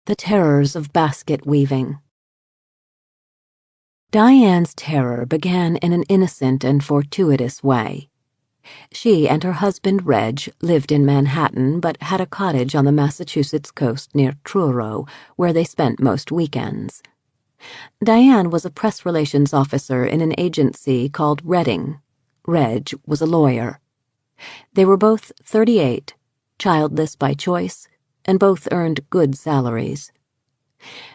The terrors of basket weaving. Diane's terror began in an innocent and fortuitous way. She and her husband Reg lived in Manhattan but had a cottage on the Massachusetts coast near Truro, where they spent most weekends. Diane was a press relations officer in an agency called Redding. Reg was a lawyer. They were both 38, childless by choice, and both earned good salaries.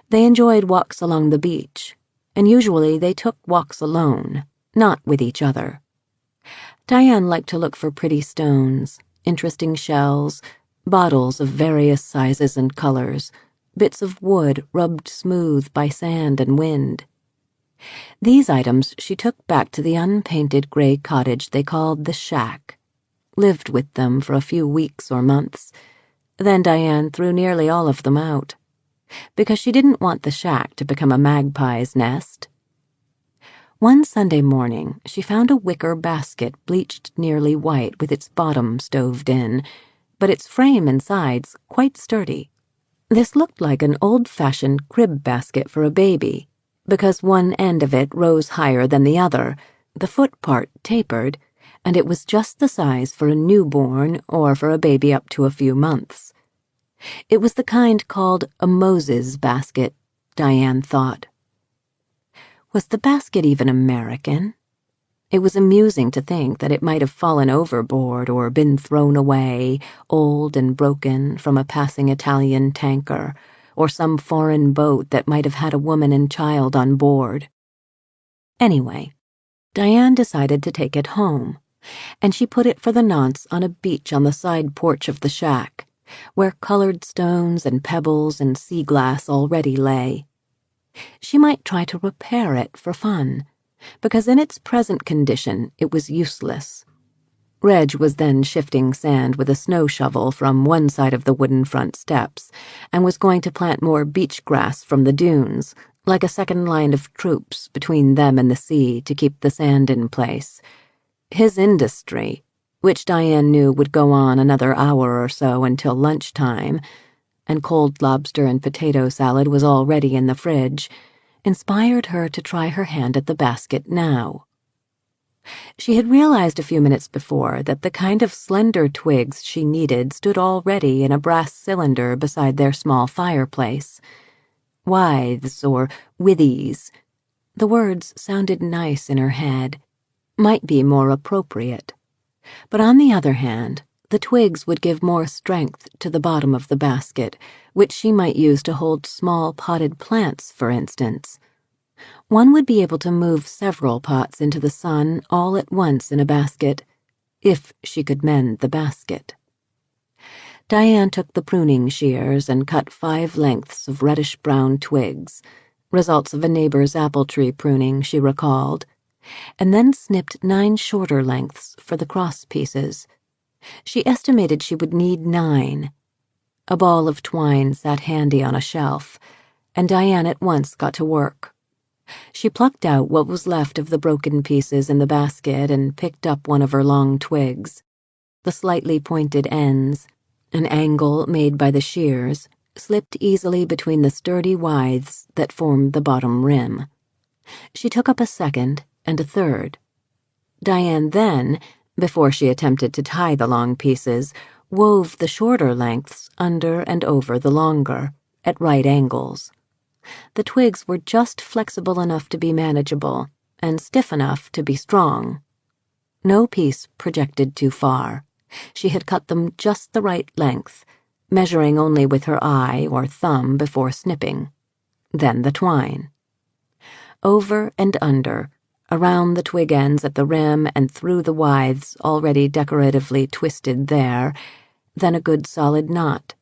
They enjoyed walks along the beach, and usually they took walks alone, not with each other. Diane liked to look for pretty stones, interesting shells, bottles of various sizes and colors, bits of wood rubbed smooth by sand and wind. These items she took back to the unpainted gray cottage they called the Shack, lived with them for a few weeks or months. Then Diane threw nearly all of them out, because she didn't want the shack to become a magpie's nest. One Sunday morning, she found a wicker basket bleached nearly white with its bottom stoved in, but its frame and sides quite sturdy. This looked like an old-fashioned crib basket for a baby, because one end of it rose higher than the other, the foot part tapered, and it was just the size for a newborn or for a baby up to a few months. It was the kind called a Moses basket, Diane thought. Was the basket even American? It was amusing to think that it might have fallen overboard or been thrown away, old and broken, from a passing Italian tanker, or some foreign boat that might have had a woman and child on board. Anyway, Diane decided to take it home, and she put it for the nonce on a beach on the side porch of the shack, where colored stones and pebbles and sea glass already lay. She might try to repair it for fun, because in its present condition it was useless. Reg was then shifting sand with a snow shovel from one side of the wooden front steps, and was going to plant more beach grass from the dunes, like a second line of troops between them and the sea to keep the sand in place. His industry, which Diane knew would go on another hour or so until lunchtime, and cold lobster and potato salad was already in the fridge, inspired her to try her hand at the basket now. She had realized a few minutes before that the kind of slender twigs she needed stood already in a brass cylinder beside their small fireplace. Withes or withies, the words sounded nice in her head, might be more appropriate. But on the other hand, the twigs would give more strength to the bottom of the basket, which she might use to hold small potted plants, for instance. One would be able to move several pots into the sun all at once in a basket, if she could mend the basket. Diane took the pruning shears and cut 5 lengths of reddish-brown twigs, results of a neighbor's apple tree pruning, she recalled, and then snipped 9 shorter lengths for the cross pieces. She estimated she would need 9. A ball of twine sat handy on a shelf, and Diane at once got to work. She plucked out what was left of the broken pieces in the basket and picked up one of her long twigs. The slightly pointed ends, an angle made by the shears, slipped easily between the sturdy withes that formed the bottom rim. She took up a second and a third. Diane then, before she attempted to tie the long pieces, wove the shorter lengths under and over the longer, at right angles. The twigs were just flexible enough to be manageable, and stiff enough to be strong. No piece projected too far. She had cut them just the right length, measuring only with her eye or thumb before snipping. Then the twine. Over and under, around the twig ends at the rim and through the withes already decoratively twisted there, then a good solid knot.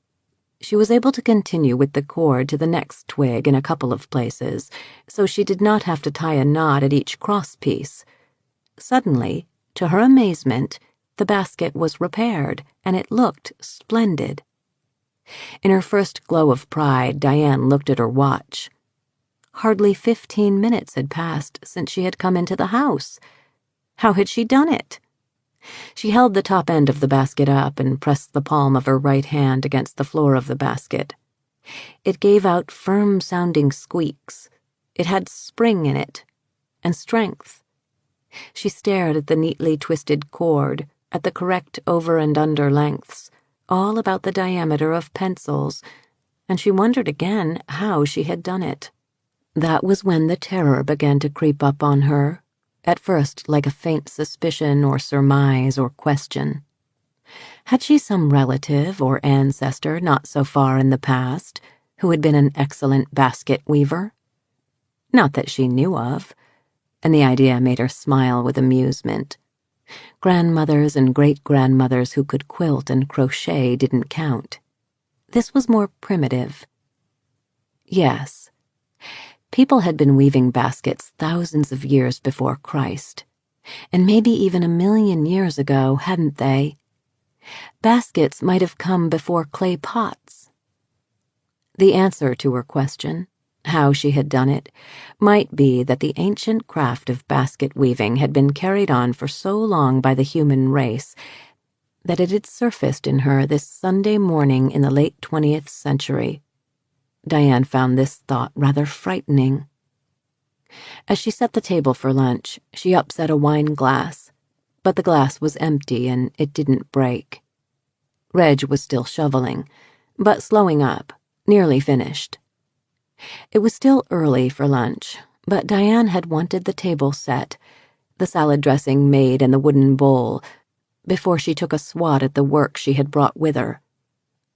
She was able to continue with the cord to the next twig in a couple of places, so she did not have to tie a knot at each cross piece. Suddenly, to her amazement, the basket was repaired, and it looked splendid. In her first glow of pride, Diane looked at her watch. Hardly 15 minutes had passed since she had come into the house. How had she done it? She held the top end of the basket up and pressed the palm of her right hand against the floor of the basket. It gave out firm-sounding squeaks. It had spring in it, and strength. She stared at the neatly twisted cord, at the correct over and under lengths, all about the diameter of pencils, and she wondered again how she had done it. That was when the terror began to creep up on her, at first like a faint suspicion or surmise or question. Had she some relative or ancestor not so far in the past who had been an excellent basket weaver? Not that she knew of, and the idea made her smile with amusement. Grandmothers and great-grandmothers who could quilt and crochet didn't count. This was more primitive. Yes, people had been weaving baskets thousands of years before Christ, and maybe even 1,000,000 years ago, hadn't they? Baskets might have come before clay pots. The answer to her question, how she had done it, might be that the ancient craft of basket weaving had been carried on for so long by the human race that it had surfaced in her this Sunday morning in the late 20th century. Diane found this thought rather frightening. As she set the table for lunch, she upset a wine glass, but the glass was empty and it didn't break. Reg was still shoveling, but slowing up, nearly finished. It was still early for lunch, but Diane had wanted the table set, the salad dressing made in the wooden bowl, before she took a swat at the work she had brought with her.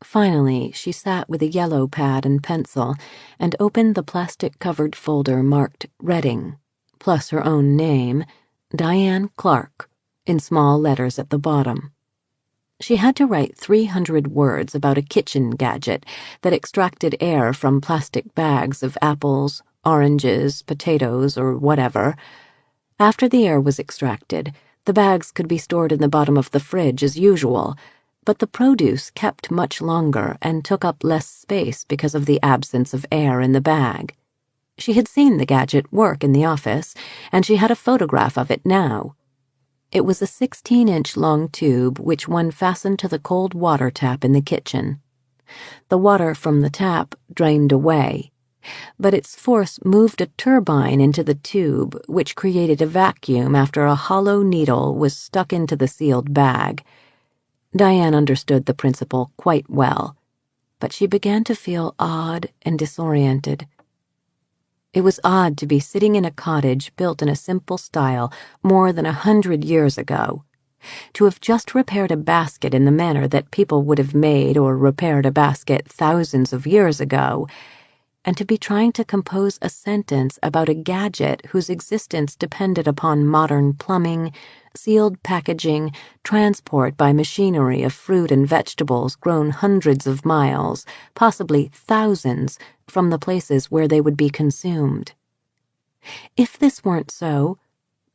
Finally, she sat with a yellow pad and pencil and opened the plastic-covered folder marked Reading, plus her own name, Diane Clark, in small letters at the bottom. She had to write 300 words about a kitchen gadget that extracted air from plastic bags of apples, oranges, potatoes, or whatever. After the air was extracted, the bags could be stored in the bottom of the fridge as usual, but the produce kept much longer and took up less space because of the absence of air in the bag. She had seen the gadget work in the office, and she had a photograph of it now. It was a 16-inch long tube which one fastened to the cold water tap in the kitchen. The water from the tap drained away, but its force moved a turbine into the tube, which created a vacuum after a hollow needle was stuck into the sealed bag. Diane understood the principle quite well, but she began to feel odd and disoriented. It was odd to be sitting in a cottage built in a simple style more than 100 years ago, to have just repaired a basket in the manner that people would have made or repaired a basket thousands of years ago, and to be trying to compose a sentence about a gadget whose existence depended upon modern plumbing, sealed packaging, transport by machinery of fruit and vegetables grown hundreds of miles, possibly thousands, from the places where they would be consumed. If this weren't so,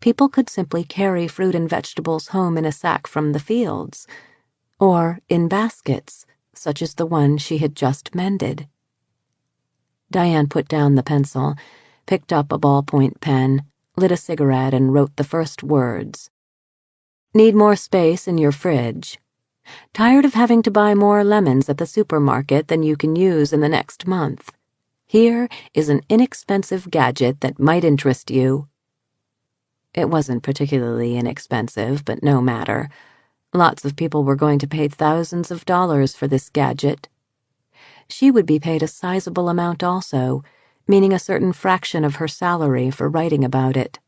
people could simply carry fruit and vegetables home in a sack from the fields, or in baskets, such as the one she had just mended. Diane put down the pencil, picked up a ballpoint pen, lit a cigarette, and wrote the first words. Need more space in your fridge. Tired of having to buy more lemons at the supermarket than you can use in the next month. Here is an inexpensive gadget that might interest you. It wasn't particularly inexpensive, but no matter. Lots of people were going to pay thousands of dollars for this gadget. She would be paid a sizable amount also, meaning a certain fraction of her salary for writing about it.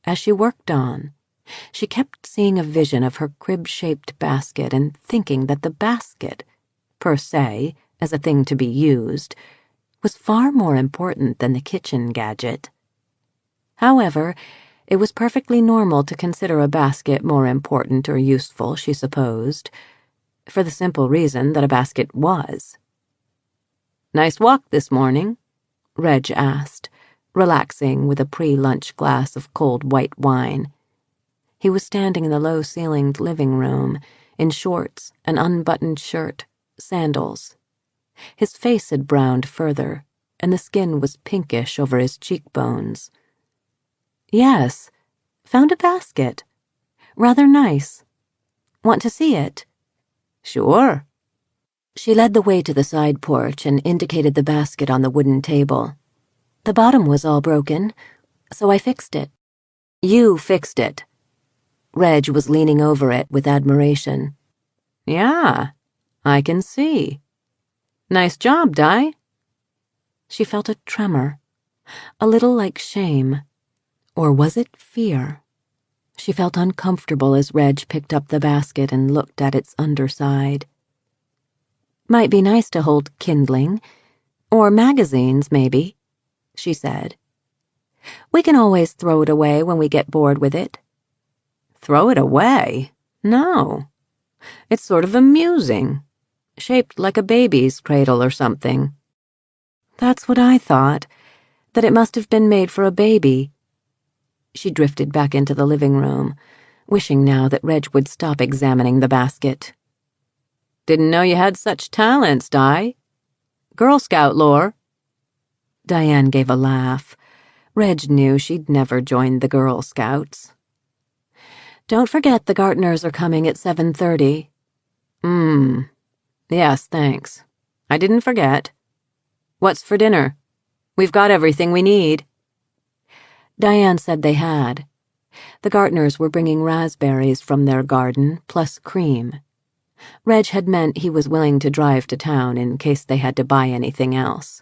As she worked on, she kept seeing a vision of her crib-shaped basket and thinking that the basket, per se, as a thing to be used, was far more important than the kitchen gadget. However, it was perfectly normal to consider a basket more important or useful, she supposed, for the simple reason that a basket was. Nice walk this morning? Reg asked, relaxing with a pre-lunch glass of cold white wine. He was standing in the low-ceilinged living room, in shorts, an unbuttoned shirt, sandals. His face had browned further, and the skin was pinkish over his cheekbones. Yes, found a basket. Rather nice. Want to see it? Sure. She led the way to the side porch and indicated the basket on the wooden table. The bottom was all broken, so I fixed it. You fixed it. Reg was leaning over it with admiration. Yeah, I can see. Nice job, Di. She felt a tremor, a little like shame. Or was it fear? She felt uncomfortable as Reg picked up the basket and looked at its underside. Might be nice to hold kindling, or magazines, maybe, she said. We can always throw it away when we get bored with it. Throw it away? No. It's sort of amusing, shaped like a baby's cradle or something. That's what I thought, that it must have been made for a baby. She drifted back into the living room, wishing now that Reg would stop examining the basket. Didn't know you had such talents, Di. Girl Scout lore. Diane gave a laugh. Reg knew she'd never joined the Girl Scouts. Don't forget the Gartners are coming at 7:30. Yes, thanks. I didn't forget. What's for dinner? We've got everything we need. Diane said they had. The Gartners were bringing raspberries from their garden, plus cream. Reg had meant he was willing to drive to town in case they had to buy anything else.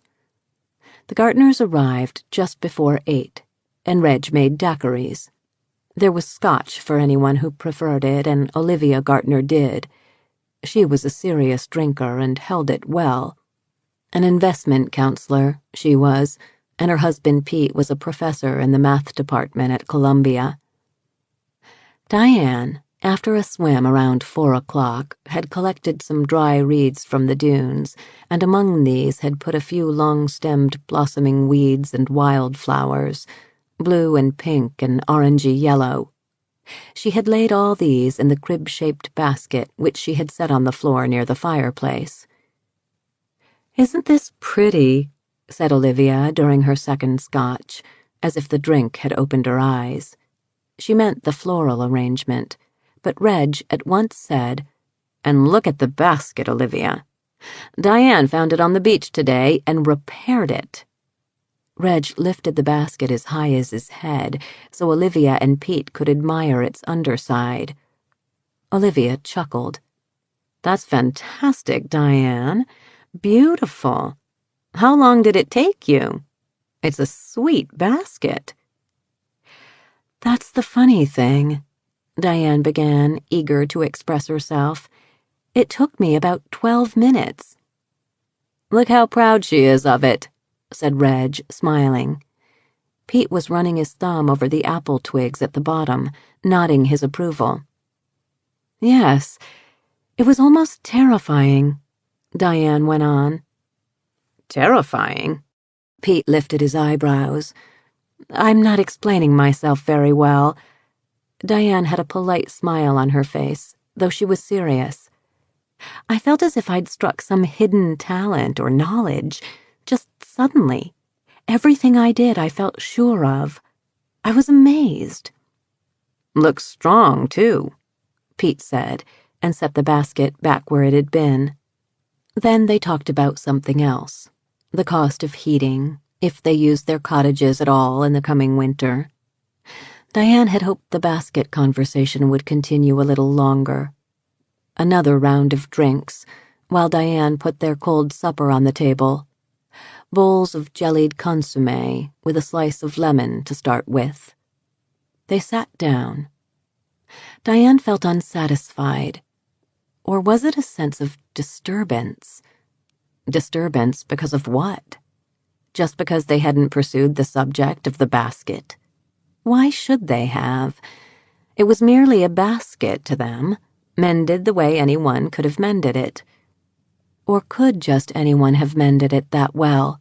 The Gartners arrived just before 8, and Reg made daiquiris. There was scotch for anyone who preferred it, and Olivia Gartner did. She was a serious drinker and held it well. An investment counselor, she was, and her husband Pete was a professor in the math department at Columbia. Diane, after a swim around 4 o'clock, had collected some dry reeds from the dunes, and among these had put a few long-stemmed blossoming weeds and wildflowers, blue and pink and orangey yellow. She had laid all these in the crib-shaped basket which she had set on the floor near the fireplace. "Isn't this pretty?" said Olivia during her second scotch, as if the drink had opened her eyes. She meant the floral arrangement, but Reg at once said, "And look at the basket, Olivia. Diane found it on the beach today and repaired it." Reg lifted the basket as high as his head, so Olivia and Pete could admire its underside. Olivia chuckled. "That's fantastic, Diane. Beautiful. How long did it take you? It's a sweet basket." "That's the funny thing," Diane began, eager to express herself. "It took me about 12 minutes. "Look how proud she is of it," said Reg, smiling. Pete was running his thumb over the apple twigs at the bottom, nodding his approval. "Yes, it was almost terrifying," Diane went on. "Terrifying?" Pete lifted his eyebrows. "I'm not explaining myself very well." Diane had a polite smile on her face, though she was serious. "I felt as if I'd struck some hidden talent or knowledge, just suddenly. Everything I did I felt sure of. I was amazed." "Looks strong, too," Pete said, and set the basket back where it had been. Then they talked about something else, the cost of heating, if they used their cottages at all in the coming winter. Diane had hoped the basket conversation would continue a little longer. Another round of drinks, while Diane put their cold supper on the table. Bowls of jellied consommé with a slice of lemon to start with. They sat down. Diane felt unsatisfied. Or was it a sense of disturbance? Disturbance because of what? Just because they hadn't pursued the subject of the basket? Why should they have? It was merely a basket to them, mended the way anyone could have mended it. Or could just anyone have mended it that well?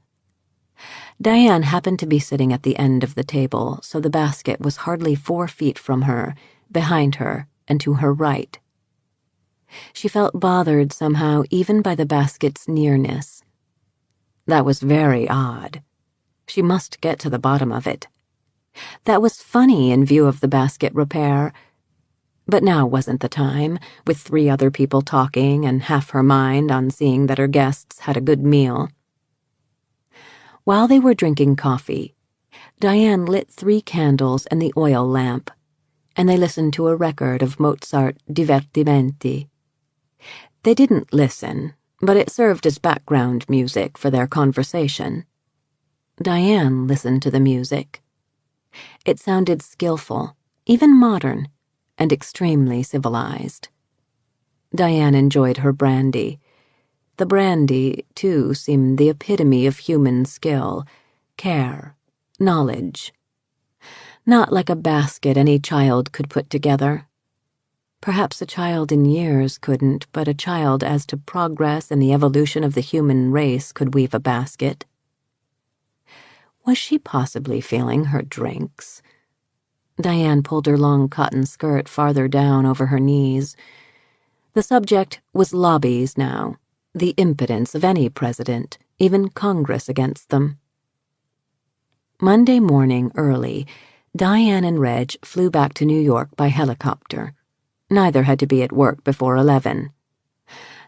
Diane happened to be sitting at the end of the table, so the basket was hardly 4 feet from her, behind her, and to her right. She felt bothered somehow even by the basket's nearness. That was very odd. She must get to the bottom of it. That was funny in view of the basket repair, But now wasn't the time, with 3 other people talking and half her mind on seeing that her guests had a good meal. While they were drinking coffee, Diane lit 3 candles and the oil lamp, and they listened to a record of Mozart divertimenti. They didn't listen, but it served as background music for their conversation. Diane listened to the music. It sounded skillful, even modern, and extremely civilized. Diane enjoyed her brandy. The brandy, too, seemed the epitome of human skill, care, knowledge. Not like a basket any child could put together. Perhaps a child in years couldn't, but a child as to progress and the evolution of the human race could weave a basket. Was she possibly feeling her drinks? Diane pulled her long cotton skirt farther down over her knees. The subject was lobbies now, the impotence of any president, even Congress against them. Monday morning early, Diane and Reg flew back to New York by helicopter. Neither had to be at work before 11.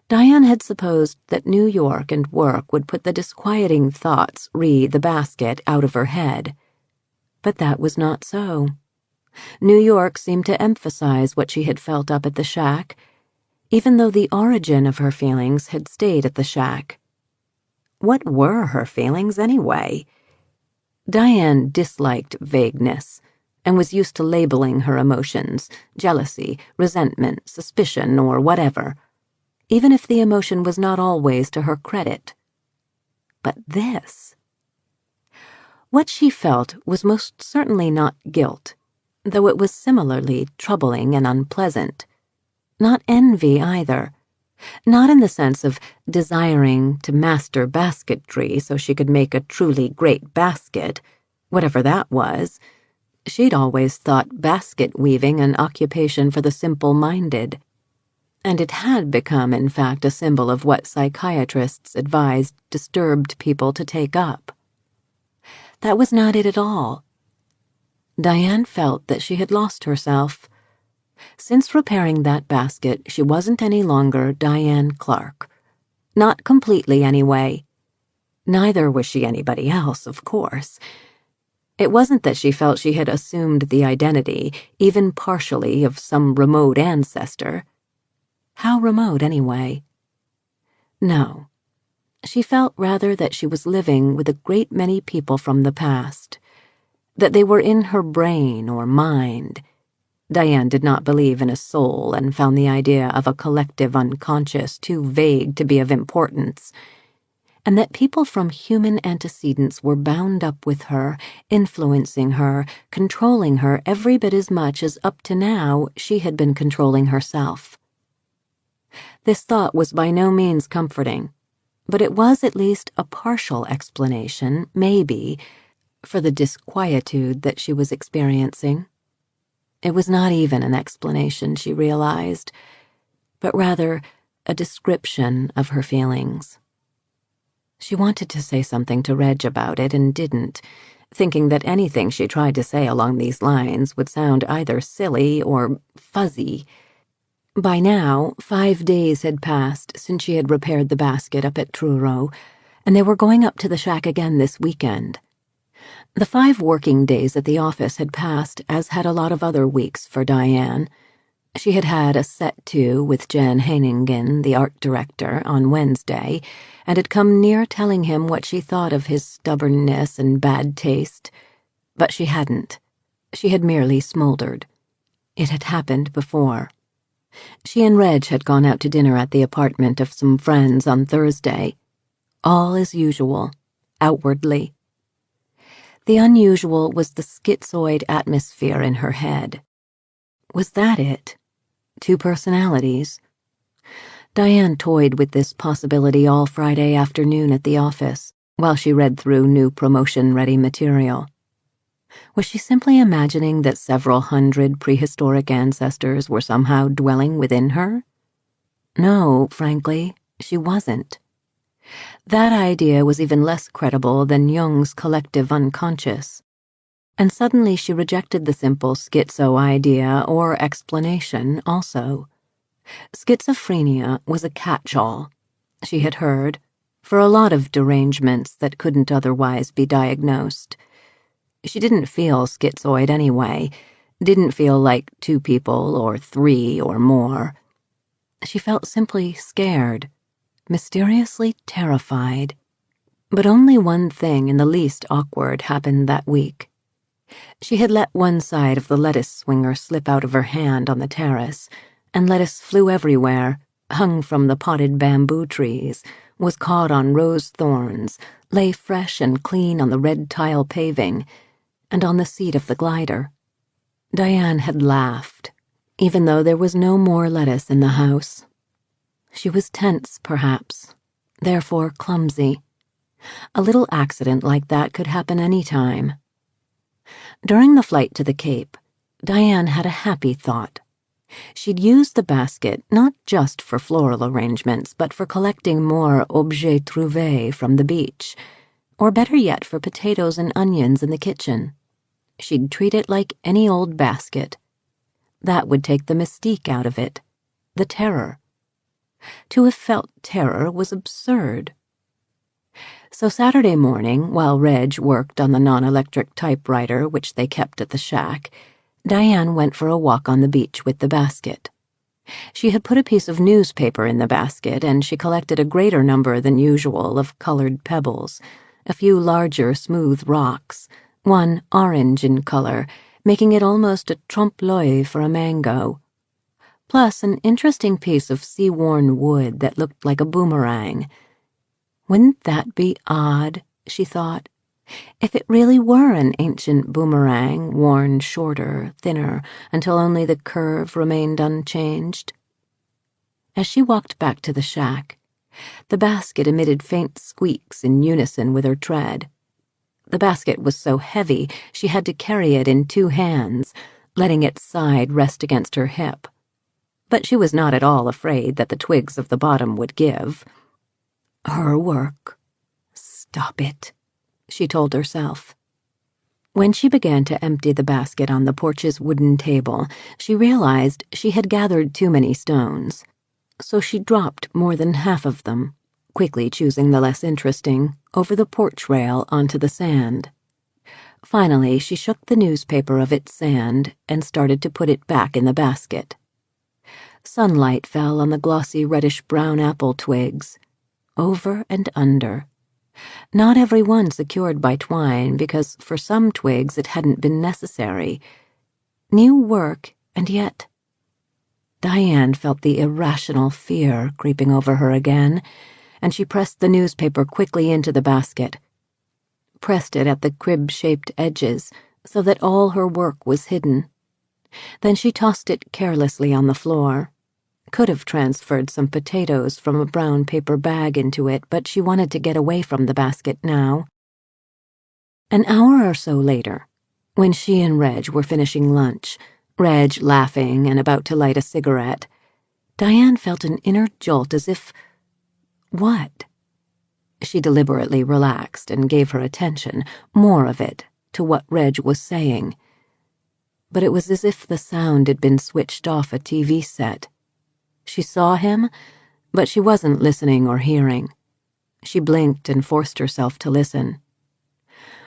Diane had supposed that New York and work would put the disquieting thoughts re the basket out of her head. But that was not so. New York seemed to emphasize what she had felt up at the shack, even though the origin of her feelings had stayed at the shack. What were her feelings anyway? Diane disliked vagueness, and was used to labeling her emotions, jealousy, resentment, suspicion, or whatever, even if the emotion was not always to her credit. But this... What she felt was most certainly not guilt, though it was similarly troubling and unpleasant. Not envy either. Not in the sense of desiring to master basketry so she could make a truly great basket, whatever that was. She'd always thought basket weaving an occupation for the simple-minded. And it had become, in fact, a symbol of what psychiatrists advised disturbed people to take up. That was not it at all. Diane felt that she had lost herself. Since repairing that basket, she wasn't any longer Diane Clark. Not completely, anyway. Neither was she anybody else, of course. It wasn't that she felt she had assumed the identity, even partially, of some remote ancestor. How remote, anyway? No. She felt rather that she was living with a great many people from the past, that they were in her brain or mind. Diane did not believe in a soul and found the idea of a collective unconscious too vague to be of importance, and that people from human antecedents were bound up with her, influencing her, controlling her every bit as much as up to now she had been controlling herself. This thought was by no means comforting, but it was at least a partial explanation, maybe, for the disquietude that she was experiencing. It was not even an explanation, she realized, but rather a description of her feelings. She wanted to say something to Reg about it and didn't, thinking that anything she tried to say along these lines would sound either silly or fuzzy. By now, 5 days had passed since she had repaired the basket up at Truro, and they were going up to the shack again this weekend. The 5 working days at the office had passed, as had a lot of other weeks for Diane. She had had a set-to with Jan Heiningen, the art director, on Wednesday, and had come near telling him what she thought of his stubbornness and bad taste. But she hadn't. She had merely smoldered. It had happened before. She and Reg had gone out to dinner at the apartment of some friends on Thursday. All as usual, outwardly. The unusual was the schizoid atmosphere in her head. Was that it? 2 personalities? Diane toyed with this possibility all Friday afternoon at the office, while she read through new promotion-ready material. Was she simply imagining that several hundred prehistoric ancestors were somehow dwelling within her? No, frankly, she wasn't. That idea was even less credible than Jung's collective unconscious. And suddenly she rejected the simple schizo idea or explanation also. Schizophrenia was a catch-all, she had heard, for a lot of derangements that couldn't otherwise be diagnosed. She didn't feel schizoid anyway, didn't feel like two people or three or more. She felt simply scared, mysteriously terrified. But only one thing in the least awkward happened that week. She had let one side of the lettuce swinger slip out of her hand on the terrace, and lettuce flew everywhere, hung from the potted bamboo trees, was caught on rose thorns, lay fresh and clean on the red tile paving, and on the seat of the glider. Diane had laughed, even though there was no more lettuce in the house. She was tense, perhaps, therefore clumsy. A little accident like that could happen any time. During the flight to the Cape, Diane had a happy thought. She'd use the basket not just for floral arrangements, but for collecting more objets trouvés from the beach, or better yet for potatoes and onions in the kitchen. She'd treat it like any old basket. That would take the mystique out of it, the terror. To have felt terror was absurd. So Saturday morning, while Reg worked on the non-electric typewriter which they kept at the shack, Diane went for a walk on the beach with the basket. She had put a piece of newspaper in the basket, and she collected a greater number than usual of colored pebbles, a few larger smooth rocks, one orange in color, making it almost a trompe-l'oeil for a mango, plus an interesting piece of sea-worn wood that looked like a boomerang. Wouldn't that be odd, she thought, if it really were an ancient boomerang, worn shorter, thinner, until only the curve remained unchanged? As she walked back to the shack, the basket emitted faint squeaks in unison with her tread. The basket was so heavy she had to carry it in two hands, letting its side rest against her hip. But she was not at all afraid that the twigs of the bottom would give. Her work. Stop it, she told herself. When she began to empty the basket on the porch's wooden table, she realized she had gathered too many stones, so she dropped more than half of them, quickly choosing the less interesting, over the porch rail onto the sand. Finally, she shook the newspaper of its sand and started to put it back in the basket. Sunlight fell on the glossy reddish-brown apple twigs, over and under. Not every one secured by twine, because for some twigs it hadn't been necessary. New work, and yet... Diane felt the irrational fear creeping over her again, and she pressed the newspaper quickly into the basket. Pressed it at the crib-shaped edges, so that all her work was hidden. Then she tossed it carelessly on the floor. Could have transferred some potatoes from a brown paper bag into it, but she wanted to get away from the basket now. An hour or so later, when she and Reg were finishing lunch, Reg laughing and about to light a cigarette, Diane felt an inner jolt as if... What? She deliberately relaxed and gave her attention, more of it, to what Reg was saying. But it was as if the sound had been switched off a TV set. She saw him, but she wasn't listening or hearing. She blinked and forced herself to listen.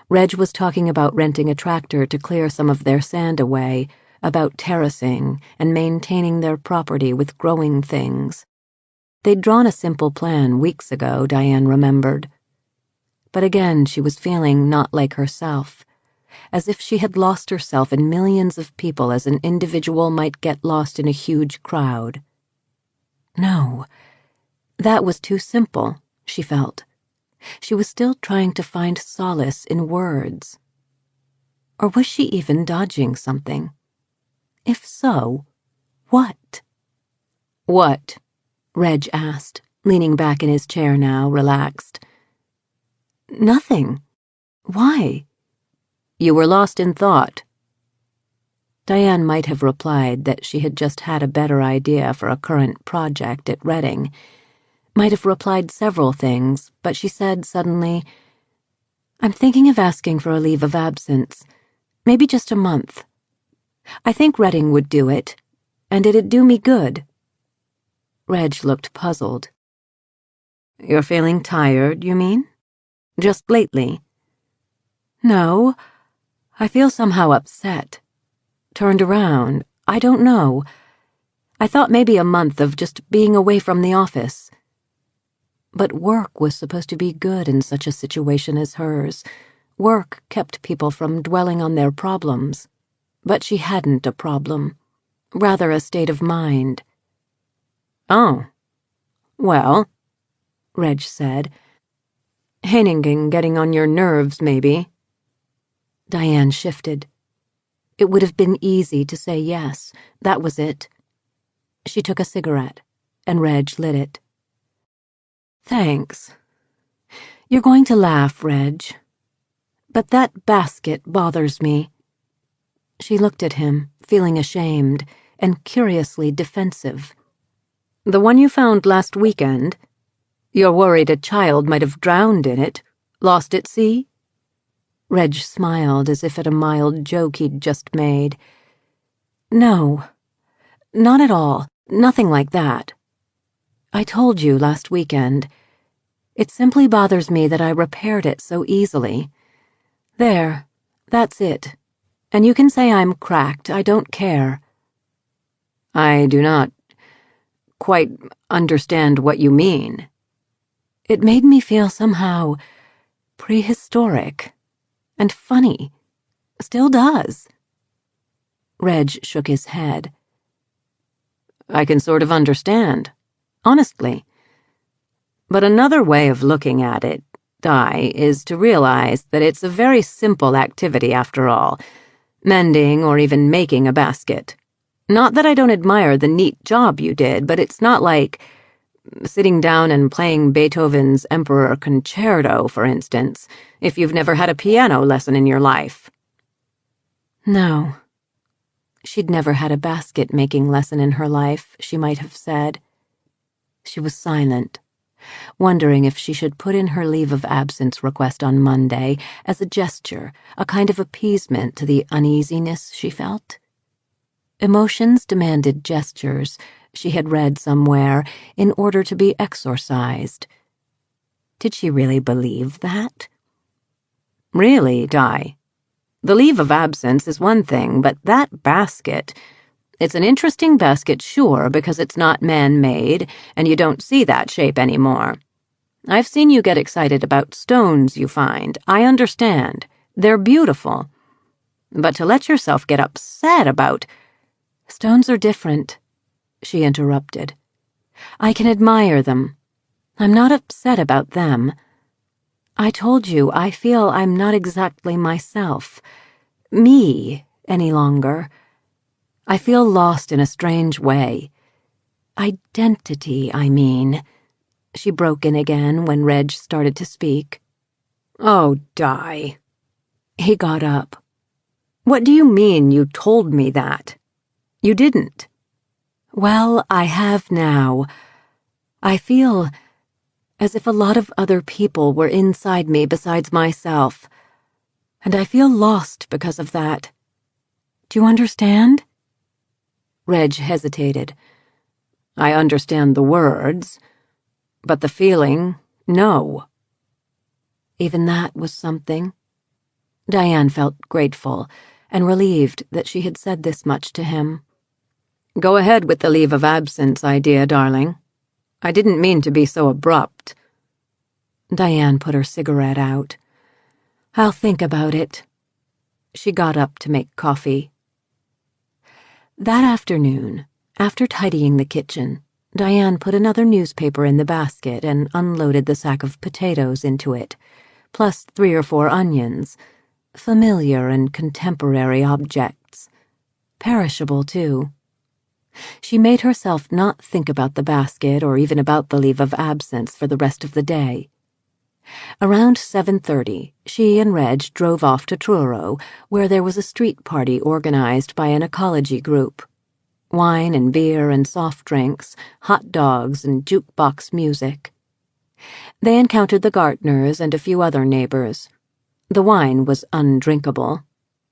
Reg was talking about renting a tractor to clear some of their sand away, about terracing and maintaining their property with growing things. They'd drawn a simple plan weeks ago, Diane remembered. But again she was feeling not like herself, as if she had lost herself in millions of people as an individual might get lost in a huge crowd. No, that was too simple, she felt. She was still trying to find solace in words. Or was she even dodging something? If so, what? What? Reg asked, leaning back in his chair now, relaxed. Nothing. Why? You were lost in thought. Diane might have replied that she had just had a better idea for a current project at Reading. Might have replied several things, but she said suddenly, I'm thinking of asking for a leave of absence. Maybe just a month. I think Reading would do it, and it'd do me good. Reg looked puzzled. You're feeling tired, you mean? Just lately? No, I feel somehow upset. Turned around, I don't know. I thought maybe a month of just being away from the office. But work was supposed to be good in such a situation as hers. Work kept people from dwelling on their problems. But she hadn't a problem, rather a state of mind. Oh, well, Reg said. Heiningen getting on your nerves, maybe. Diane shifted. It would have been easy to say yes. That was it. She took a cigarette, and Reg lit it. Thanks. You're going to laugh, Reg. But that basket bothers me. She looked at him, feeling ashamed and curiously defensive. The one you found last weekend? You're worried a child might have drowned in it, lost at sea? Reg smiled as if at a mild joke he'd just made. No, not at all. Nothing like that. I told you last weekend. It simply bothers me that I repaired it so easily. There, that's it. And you can say I'm cracked, I don't care. I do not quite understand what you mean. It made me feel somehow prehistoric and funny. Still does. Reg shook his head. I can sort of understand, honestly. But another way of looking at it, Di, is to realize that it's a very simple activity after all, mending or even making a basket. Not that I don't admire the neat job you did, but it's not like sitting down and playing Beethoven's Emperor Concerto, for instance, if you've never had a piano lesson in your life. No. She'd never had a basket-making lesson in her life, she might have said. She was silent, wondering if she should put in her leave of absence request on Monday as a gesture, a kind of appeasement to the uneasiness she felt. Emotions demanded gestures, she had read somewhere, in order to be exorcised. Did she really believe that? Really, Di. The leave of absence is one thing, but that basket... It's an interesting basket, sure, because it's not man-made, and you don't see that shape anymore. I've seen you get excited about stones you find. I understand. They're beautiful. But to let yourself get upset about... Stones are different, she interrupted. I can admire them. I'm not upset about them. I told you I feel I'm not exactly myself, me, any longer. I feel lost in a strange way. Identity, I mean. She broke in again when Reg started to speak. Oh, Di. He got up. What do you mean you told me that? You didn't. Well, I have now. I feel as if a lot of other people were inside me besides myself, and I feel lost because of that. Do you understand? Reg hesitated. I understand the words, but the feeling, no. Even that was something. Diane felt grateful and relieved that she had said this much to him. Go ahead with the leave of absence idea, darling. I didn't mean to be so abrupt. Diane put her cigarette out. I'll think about it. She got up to make coffee. That afternoon, after tidying the kitchen, Diane put another newspaper in the basket and unloaded the sack of potatoes into it, plus 3 or 4 onions, familiar and contemporary objects. Perishable, too. She made herself not think about the basket or even about the leave of absence for the rest of the day. Around 7:30, she and Reg drove off to Truro, where there was a street party organized by an ecology group. Wine and beer and soft drinks, hot dogs and jukebox music. They encountered the Gartners and a few other neighbors. The wine was undrinkable.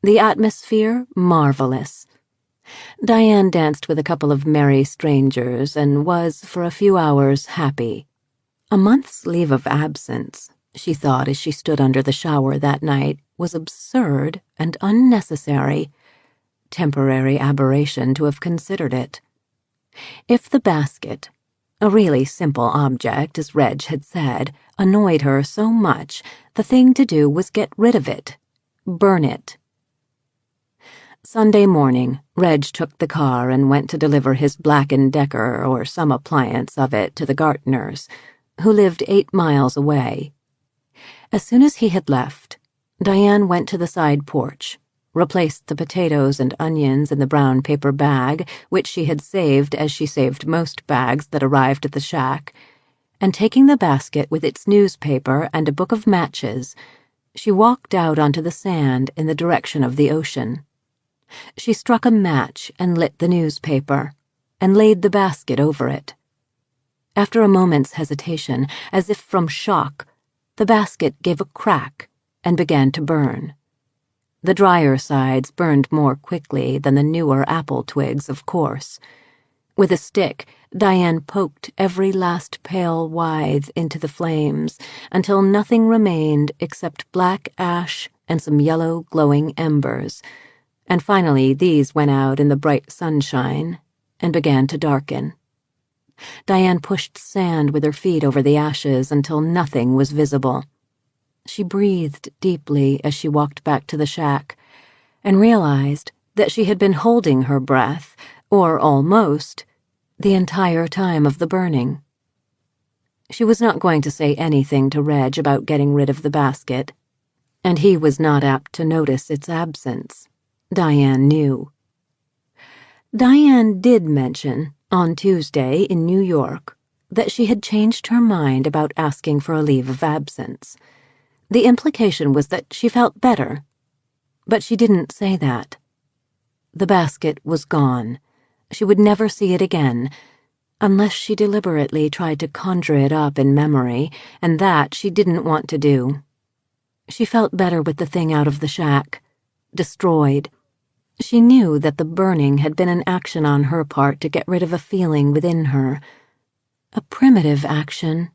The atmosphere, marvelous. Diane danced with a couple of merry strangers and was, for a few hours, happy. A month's leave of absence, she thought as she stood under the shower that night, was absurd and unnecessary. Temporary aberration to have considered it. If the basket, a really simple object, as Reg had said, annoyed her so much, the thing to do was get rid of it. Burn it. Sunday morning, Reg took the car and went to deliver his Black & Decker or some appliance of it to the Gartners, who lived 8 miles away. As soon as he had left, Diane went to the side porch, replaced the potatoes and onions in the brown paper bag, which she had saved as she saved most bags that arrived at the shack, and taking the basket with its newspaper and a book of matches, she walked out onto the sand in the direction of the ocean. She struck a match and lit the newspaper, and laid the basket over it. After a moment's hesitation, as if from shock, the basket gave a crack and began to burn. The drier sides burned more quickly than the newer apple twigs, of course. With a stick, Diane poked every last pale withe into the flames until nothing remained except black ash and some yellow glowing embers, and finally these went out in the bright sunshine and began to darken. Diane pushed sand with her feet over the ashes until nothing was visible. She breathed deeply as she walked back to the shack, and realized that she had been holding her breath, or almost, the entire time of the burning. She was not going to say anything to Reg about getting rid of the basket, and he was not apt to notice its absence. Diane knew. Diane did mention, on Tuesday in New York, that she had changed her mind about asking for a leave of absence. The implication was that she felt better, but she didn't say that. The basket was gone. She would never see it again, unless she deliberately tried to conjure it up in memory, and that she didn't want to do. She felt better with the thing out of the shack, destroyed. She knew that the burning had been an action on her part to get rid of a feeling within her. A primitive action,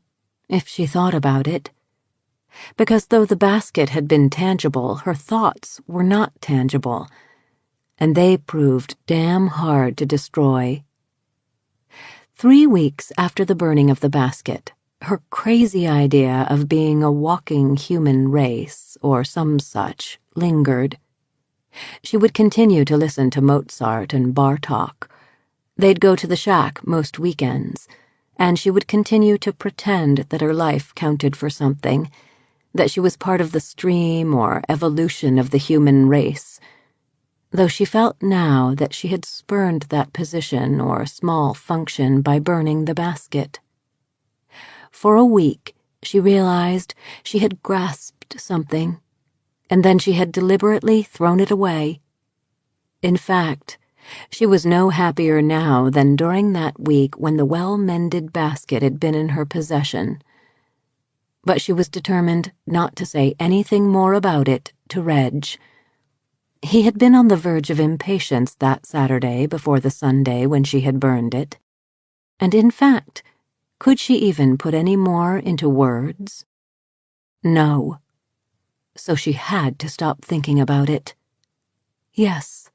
if she thought about it. Because though the basket had been tangible, her thoughts were not tangible, and they proved damn hard to destroy. 3 weeks after the burning of the basket, her crazy idea of being a walking human race, or some such, lingered. She would continue to listen to Mozart and Bartok. They'd go to the shack most weekends, and she would continue to pretend that her life counted for something, that she was part of the stream or evolution of the human race, though she felt now that she had spurned that position or small function by burning the basket. For a week, she realized she had grasped something, and then she had deliberately thrown it away. In fact, she was no happier now than during that week when the well-mended basket had been in her possession. But she was determined not to say anything more about it to Reg. He had been on the verge of impatience that Saturday before the Sunday when she had burned it. And in fact, could she even put any more into words? No. So she had to stop thinking about it. Yes,